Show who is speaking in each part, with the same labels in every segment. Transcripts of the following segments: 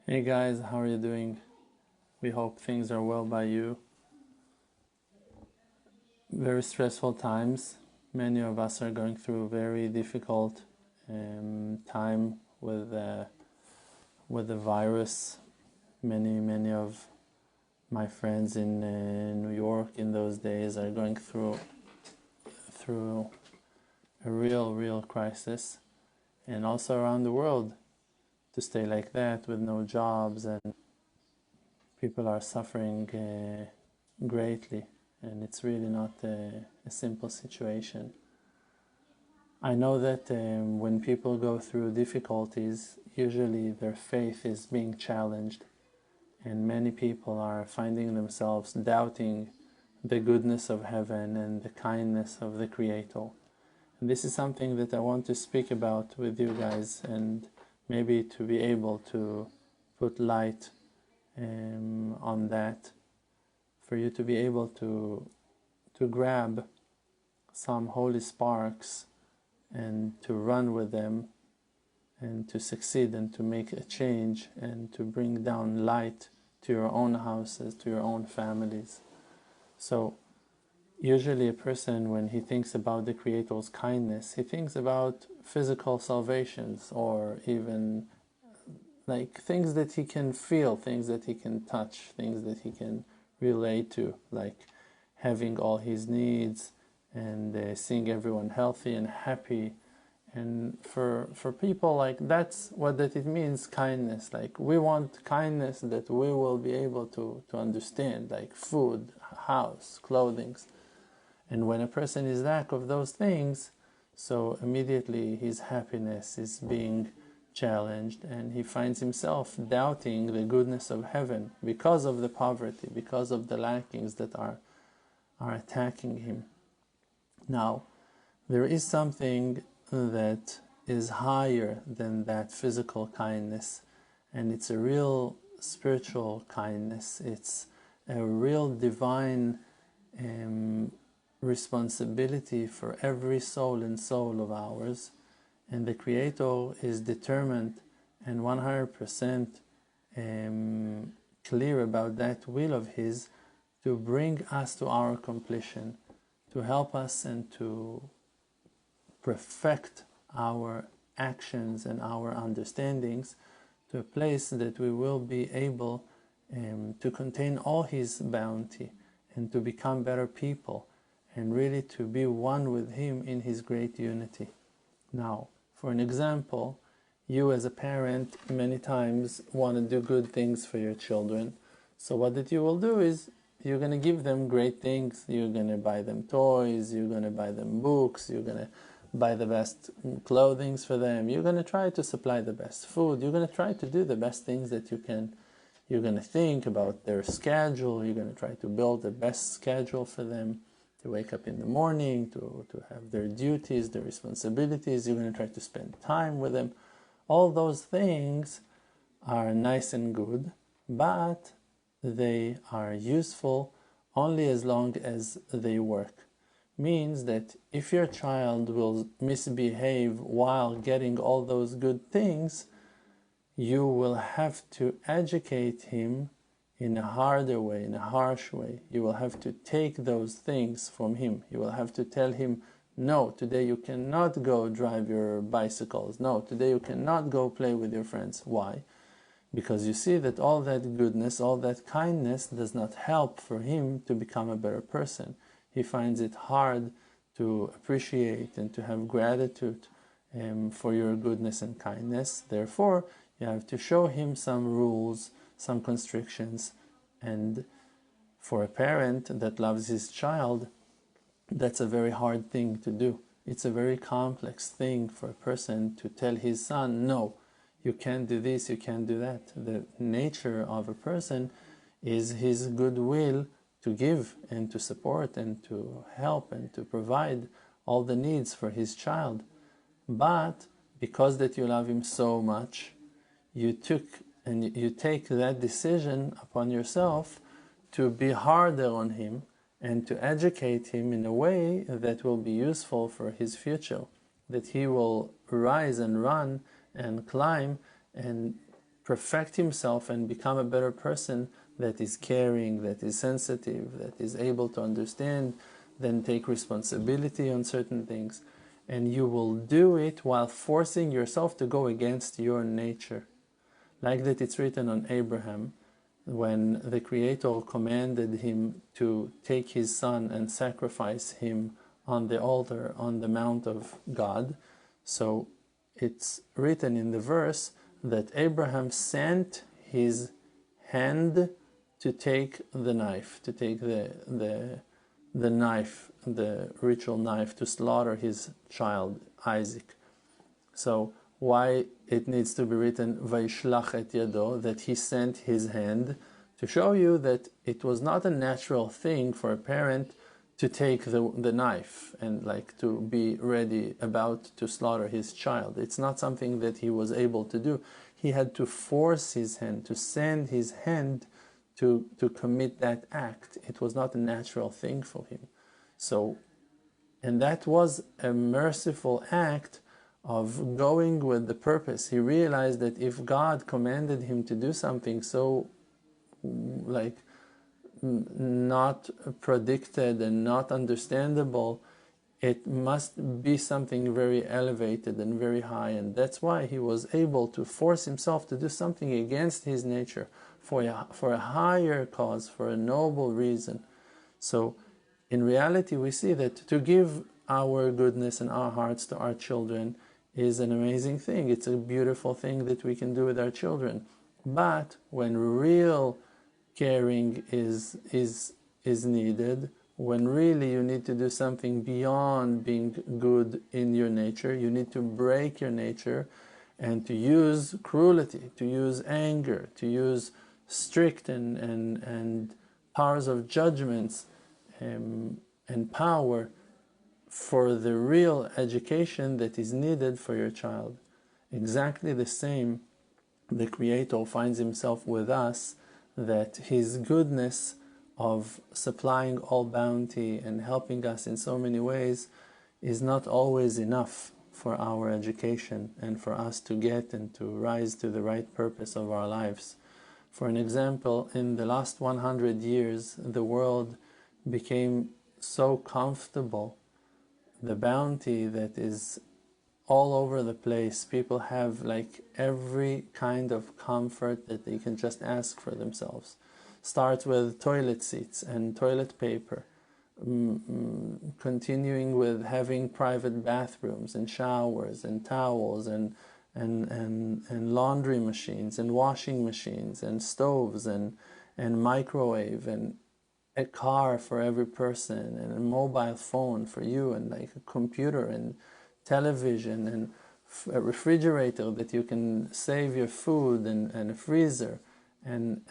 Speaker 1: Hey guys, how are you doing? We hope things are well by you. Very stressful times. Many of us are going through a very difficult time with the virus. Many of my friends in New York in those days are going through a real crisis, and also around the world to stay like that with no jobs, and people are suffering greatly, and it's really not a simple situation. I know that when people go through difficulties, usually their faith is being challenged, and many people are finding themselves doubting the goodness of heaven and the kindness of the Creator. And this is something that I want to speak about with you guys, and maybe to be able to put light on that, for you to be able to grab some holy sparks and to run with them and to succeed and to make a change and to bring down light to your own houses, to your own families. So usually a person, when he thinks about the Creator's kindness, he thinks about physical salvations, or even like things that he can feel, things that he can touch, things that he can relate to, like having all his needs and seeing everyone healthy and happy. And for people, like, that's what that it means, kindness. Like, we want kindness that we will be able to understand, like food, house, clothing. And when a person is lack of those things, so immediately his happiness is being challenged, and he finds himself doubting the goodness of heaven because of the poverty, because of the lackings that are attacking him. Now, there is something that is higher than that physical kindness, and it's a real spiritual kindness. It's a real divine responsibility for every soul and soul of ours, and the Creator is determined and 100% clear about that will of His to bring us to our completion, to help us and to perfect our actions and our understandings to a place that we will be able to contain all His bounty and to become better people and really to be one with Him in His great unity. Now, for an example, you as a parent many times want to do good things for your children. So what that you will do is you're going to give them great things. You're going to buy them toys, you're going to buy them books, you're going to buy the best clothing for them, you're going to try to supply the best food, you're going to try to do the best things that you can. You're going to think about their schedule, you're going to try to build the best schedule for them, to wake up in the morning, to have their duties, their responsibilities. You're going to try to spend time with them. All those things are nice and good, but they are useful only as long as they work. Means that if your child will misbehave while getting all those good things, you will have to educate him in a harder way, in a harsh way. You will have to take those things from him. You will have to tell him, no, today you cannot go drive your bicycles. No, today you cannot go play with your friends. Why? Because you see that all that goodness, all that kindness does not help for him to become a better person. He finds it hard to appreciate and to have gratitude for your goodness and kindness. Therefore, you have to show him some rules, some constrictions. And for a parent that loves his child, that's a very hard thing to do. It's a very complex thing for a person to tell his son, no, you can't do this, you can't do that. The nature of a person is his goodwill to give and to support and to help and to provide all the needs for his child. But because that you love him so much, you take that decision upon yourself to be harder on him and to educate him in a way that will be useful for his future, that he will rise and run and climb and perfect himself and become a better person that is caring, that is sensitive, that is able to understand, then take responsibility on certain things. And you will do it while forcing yourself to go against your nature. Like that it's written on Abraham, when the Creator commanded him to take his son and sacrifice him on the altar on the Mount of God. So it's written in the verse that Abraham sent his hand to take the knife, to take the knife, the ritual knife, to slaughter his child, Isaac. So why it needs to be written Vaishlach et yado, that he sent his hand, to show you that it was not a natural thing for a parent to take the knife and like to be ready about to slaughter his child. It's not something that he was able to do. He had to force his hand, to send his hand to commit that act. It was not a natural thing for him. So, and that was a merciful act of going with the purpose. He realized that if God commanded him to do something so like not predicted and not understandable, it must be something very elevated and very high, and that's why he was able to force himself to do something against his nature for a higher cause, for a noble reason. So in reality we see that to give our goodness and our hearts to our children is an amazing thing. It's a beautiful thing that we can do with our children. But when real caring is needed, when really you need to do something beyond being good in your nature, you need to break your nature and to use cruelty, to use anger, to use strict and powers of judgments and power for the real education that is needed for your child. Exactly the same, the Creator finds himself with us, that his goodness of supplying all bounty and helping us in so many ways is not always enough for our education and for us to get and to rise to the right purpose of our lives. For an example, in the last 100 years, the world became so comfortable. The bounty that is all over the place, people have like every kind of comfort that they can just ask for themselves. Starts with toilet seats and toilet paper, continuing with having private bathrooms and showers and towels and laundry machines and washing machines and stoves and microwave and a car for every person and a mobile phone for you and like a computer and television and a refrigerator that you can save your food and a freezer and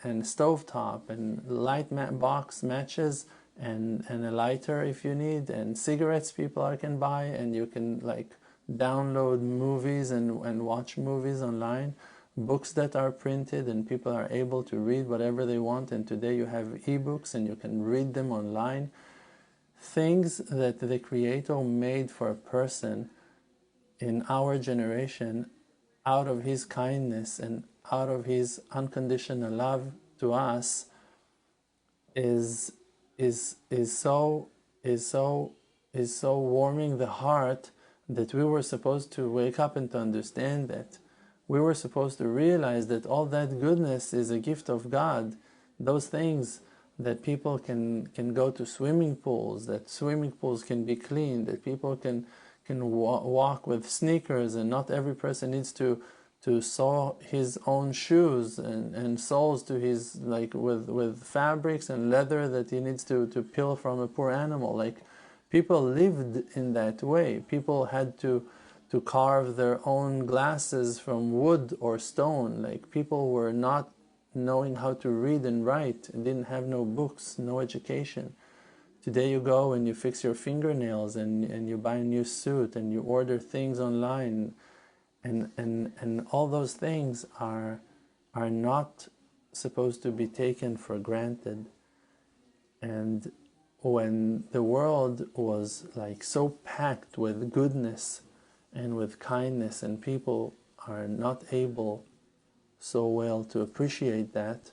Speaker 1: stovetop and light box matches and a lighter if you need, and cigarettes people can buy, and you can like download movies and watch movies online, books that are printed and people are able to read whatever they want, and today you have ebooks and you can read them online. Things that the Creator made for a person in our generation out of his kindness and out of his unconditional love to us is so warming the heart, that we were supposed to wake up and to understand that. We were supposed to realize that all that goodness is a gift of God. Those things that people can go to swimming pools, that swimming pools can be clean, that people can walk with sneakers, and not every person needs to sew his own shoes and soles to his, like with fabrics and leather that he needs to peel from a poor animal. Like people lived in that way. People had to carve their own glasses from wood or stone. Like people were not knowing how to read and write and didn't have no books, no education. Today you go and you fix your fingernails and you buy a new suit and you order things online, and all those things are not supposed to be taken for granted. And when the world was like so packed with goodness and with kindness, and people are not able so well to appreciate that.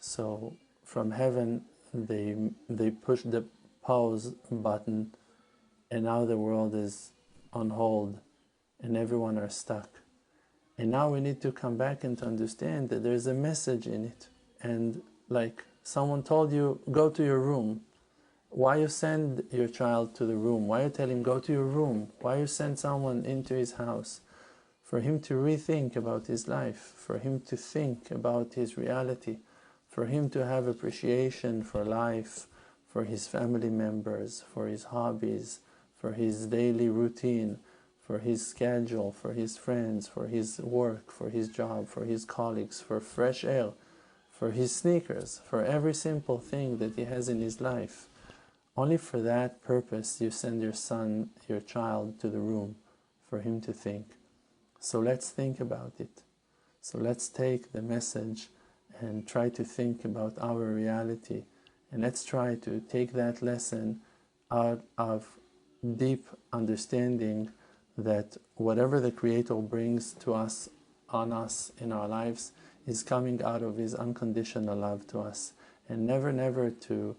Speaker 1: So from heaven they push the pause button, and now the world is on hold and everyone are stuck. And now we need to come back and to understand that there's a message in it. And like someone told you, go to your room. Why you send your child to the room? Why you tell him go to your room? Why you send someone into his house? For him to rethink about his life, for him to think about his reality, for him to have appreciation for life, for his family members, for his hobbies, for his daily routine, for his schedule, for his friends, for his work, for his job, for his colleagues, for fresh air, for his sneakers, for every simple thing that he has in his life. Only for that purpose you send your son, your child to the room, for him to think. So let's think about it. So let's take the message and try to think about our reality. And let's try to take that lesson out of deep understanding that whatever the Creator brings to us, on us, in our lives, is coming out of His unconditional love to us. And never to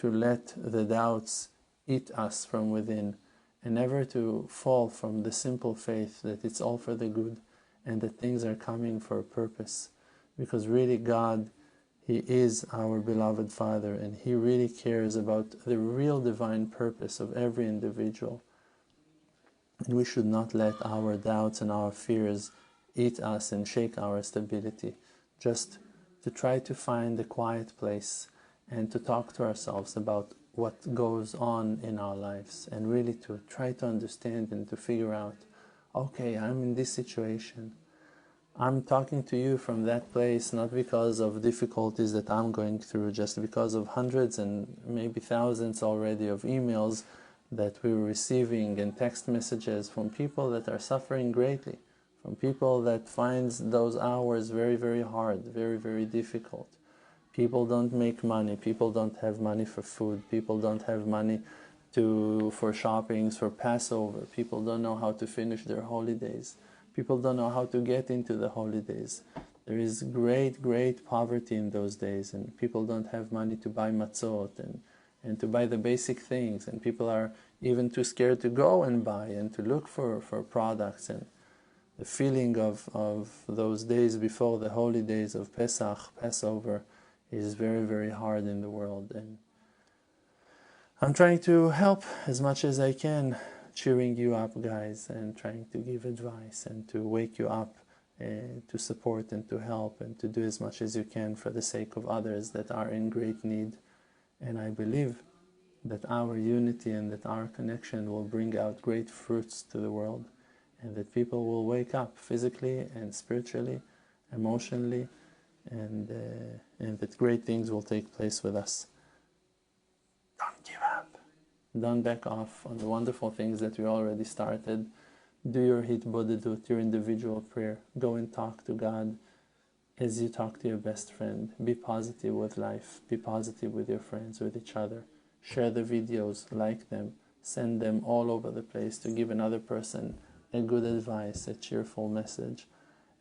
Speaker 1: let the doubts eat us from within, and never to fall from the simple faith that it's all for the good and that things are coming for a purpose. Because really God, He is our beloved Father, and He really cares about the real divine purpose of every individual. And we should not let our doubts and our fears eat us and shake our stability. Just to try to find a quiet place and to talk to ourselves about what goes on in our lives, and really to try to understand and to figure out, okay, I'm in this situation. I'm talking to you from that place, not because of difficulties that I'm going through, just because of hundreds and maybe thousands already of emails that we're receiving and text messages from people that are suffering greatly, from people that finds those hours very, very hard, very, very difficult. People don't make money, people don't have money for food, people don't have money for shoppings, for Passover, people don't know how to finish their holidays, people don't know how to get into the holidays. There is great, great poverty in those days, and people don't have money to buy matzot and to buy the basic things, and people are even too scared to go and buy and to look for products. And the feeling of those days before the holy days of Pesach, Passover, is very, very hard in the world. And I'm trying to help as much as I can, cheering you up, guys, and trying to give advice and to wake you up, to support and to help and to do as much as you can for the sake of others that are in great need. And I believe that our unity and that our connection will bring out great fruits to the world, and that people will wake up physically and spiritually, emotionally, and that great things will take place with us. Don't give up. Don't back off on the wonderful things that we already started. Do your hitbodedut, your individual prayer. Go and talk to God as you talk to your best friend. Be positive with life. Be positive with your friends, with each other. Share the videos, like them, send them all over the place to give another person a good advice, a cheerful message,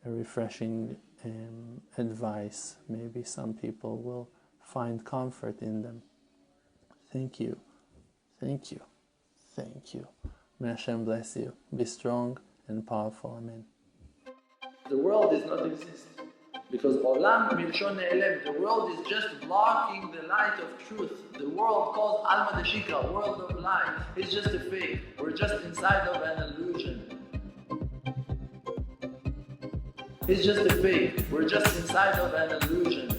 Speaker 1: a refreshing advice. Maybe some people will find comfort in them. Thank you. Thank you. Thank you. May Hashem bless you. Be strong and powerful. Amen.
Speaker 2: The world does not exist. Because Olam Milshon Ne'elem, the world is just blocking the light of truth. The world called Alma Deshika, world of lie, is just a fake. We're just inside of an illusion. It's just a fake. We're just inside of an illusion.